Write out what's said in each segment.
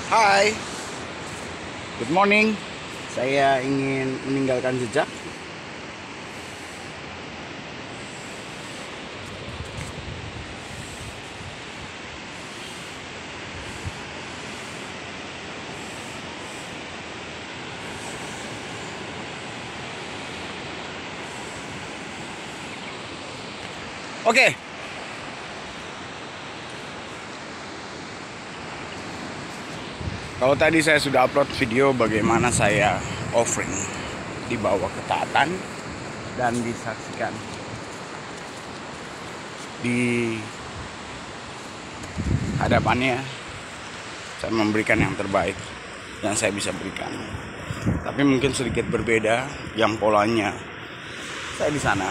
Hai, good morning. Saya ingin meninggalkan jejak. Oke. Kalau tadi saya sudah upload video bagaimana saya offering di bawah ketaatan dan disaksikan di hadapannya, saya memberikan yang terbaik yang saya bisa berikan. Tapi mungkin sedikit berbeda yang polanya. Saya di sana,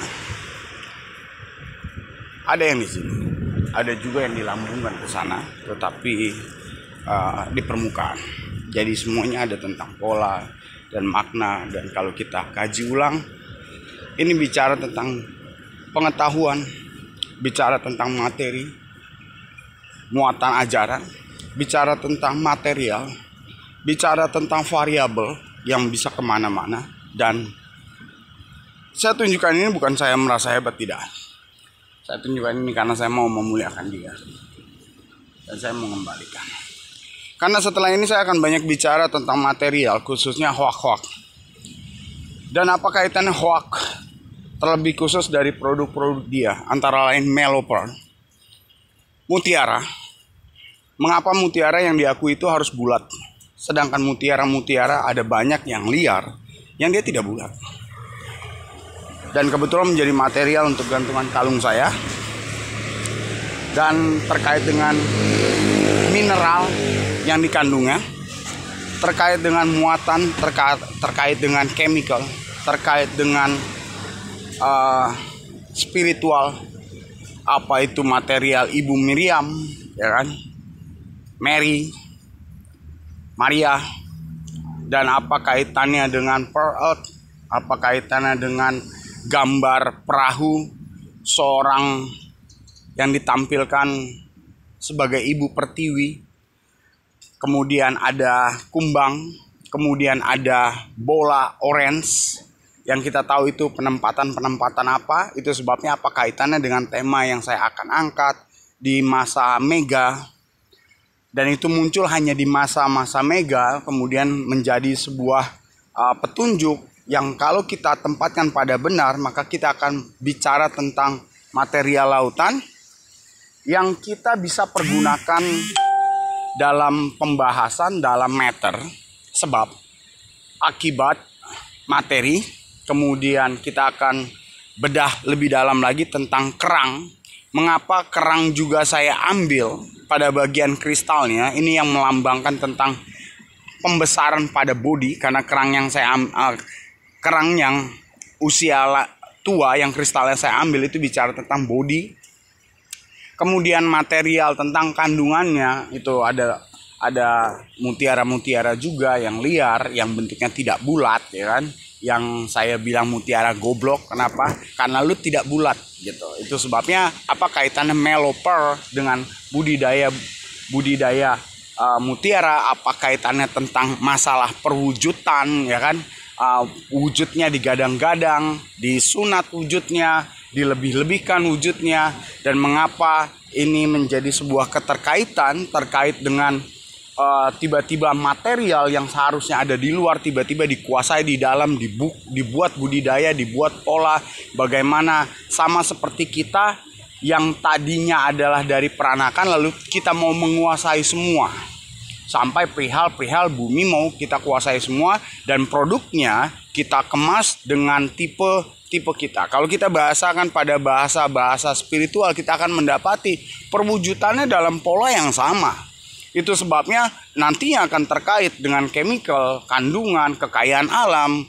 ada yang di sini, ada juga yang dilambungkan ke sana, tetapi di permukaan. Jadi semuanya ada tentang pola dan makna, dan kalau kita kaji ulang, ini bicara tentang pengetahuan, bicara tentang materi, muatan ajaran, bicara tentang material, bicara tentang variabel yang bisa kemana-mana. Dan saya tunjukkan ini bukan saya merasa hebat, tidak. Saya tunjukkan ini karena saya mau memuliakan dia, dan saya mau mengembalikan. Karena setelah ini saya akan banyak bicara tentang material, khususnya hoak-hoak. Dan apa kaitannya hoak terlebih khusus dari produk-produk dia, antara lain Meloper, mutiara. Mengapa mutiara yang diakui itu harus bulat, sedangkan mutiara-mutiara ada banyak yang liar yang dia tidak bulat. Dan kebetulan menjadi material untuk gantungan kalung saya. Dan terkait dengan mineral yang dikandungnya, terkait dengan muatan, terkait dengan chemical, terkait dengan spiritual, apa itu material Ibu Miriam, ya kan, Mary, Maria, dan apa kaitannya dengan Pearl Earth, apa kaitannya dengan gambar perahu seorang yang ditampilkan sebagai Ibu Pertiwi. Kemudian ada kumbang, kemudian ada bola orange yang kita tahu itu penempatan apa. Itu sebabnya apa kaitannya dengan tema yang saya akan angkat di masa mega. Dan itu muncul hanya di masa-masa mega, kemudian menjadi sebuah petunjuk yang kalau kita tempatkan pada benar, maka kita akan bicara tentang material lautan yang kita bisa pergunakan dalam pembahasan dalam meter, sebab akibat materi. Kemudian kita akan bedah lebih dalam lagi tentang kerang. Mengapa kerang juga saya ambil pada bagian kristalnya, ini yang melambangkan tentang pembesaran pada body, karena kerang yang kerang yang usia tua yang kristalnya saya ambil itu bicara tentang body. Kemudian material tentang kandungannya itu ada mutiara-mutiara juga yang liar, yang bentuknya tidak bulat, ya kan? Yang saya bilang mutiara goblok, kenapa? Karena lu tidak bulat, gitu. Itu sebabnya apa kaitannya Meloper dengan budidaya mutiara? Apa kaitannya tentang masalah perwujudan, ya kan? Wujudnya digadang-gadang, disunat wujudnya, dilebih-lebihkan wujudnya, dan mengapa ini menjadi sebuah keterkaitan terkait dengan tiba-tiba material yang seharusnya ada di luar tiba-tiba dikuasai di dalam, dibuat budidaya, dibuat pola. Bagaimana sama seperti kita yang tadinya adalah dari peranakan, lalu kita mau menguasai semua, sampai perihal bumi mau kita kuasai semua, dan produknya kita kemas dengan tipe kita. Kalau kita bahasakan pada bahasa spiritual, kita akan mendapati perwujudannya dalam pola yang sama. Itu sebabnya nantinya akan terkait dengan chemical, kandungan, kekayaan alam.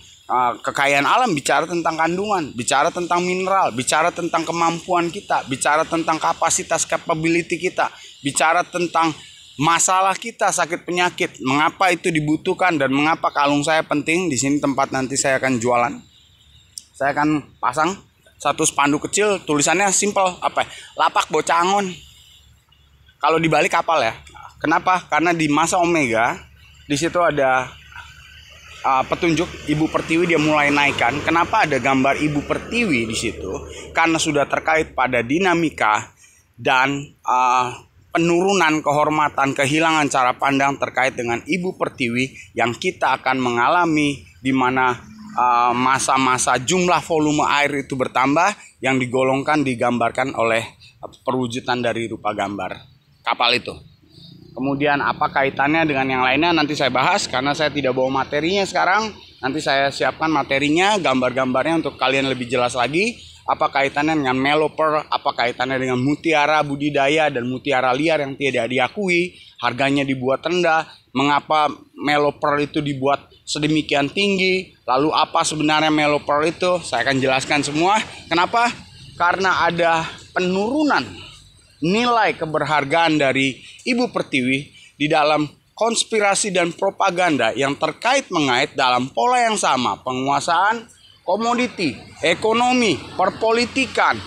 Kekayaan alam bicara tentang kandungan, bicara tentang mineral, bicara tentang kemampuan kita, bicara tentang kapasitas capability kita, bicara tentang masalah kita, sakit penyakit, mengapa itu dibutuhkan, dan mengapa kalung saya penting. Di sini tempat nanti saya akan jualan. Saya akan pasang satu spanduk kecil, tulisannya simple, lapak Bocangon. Kalau dibalik kapal ya. Kenapa? Karena di masa Omega di situ ada petunjuk Ibu Pertiwi dia mulai naikkan. Kenapa ada gambar Ibu Pertiwi di situ? Karena sudah terkait pada dinamika dan penurunan kehormatan, kehilangan cara pandang terkait dengan Ibu Pertiwi yang kita akan mengalami, di mana masa-masa jumlah volume air itu bertambah yang digambarkan oleh perwujudan dari rupa gambar kapal itu. Kemudian apa kaitannya dengan yang lainnya nanti saya bahas, karena saya tidak bawa materinya sekarang. Nanti saya siapkan materinya, gambar-gambarnya untuk kalian lebih jelas lagi. Apa kaitannya dengan meloper, apa kaitannya dengan mutiara budidaya dan mutiara liar yang tidak diakui, harganya dibuat rendah, mengapa meloper itu dibuat sedemikian tinggi, lalu apa sebenarnya meloper itu, saya akan jelaskan semua. Kenapa? Karena ada penurunan nilai keberhargaan dari Ibu Pertiwi di dalam konspirasi dan propaganda yang mengait dalam pola yang sama, penguasaan komoditi, ekonomi, perpolitikan,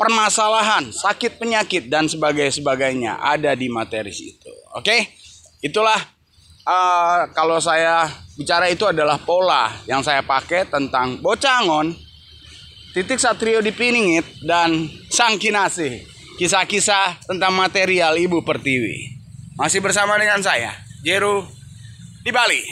permasalahan, sakit penyakit dan sebagainya ada di materi itu. Oke, itulah kalau saya bicara itu adalah pola yang saya pakai tentang Bocangon, Titik Satrio Dipiningit, dan Sang Kinasih. Kisah-kisah tentang material Ibu Pertiwi. Masih bersama dengan saya, Jeru di Bali.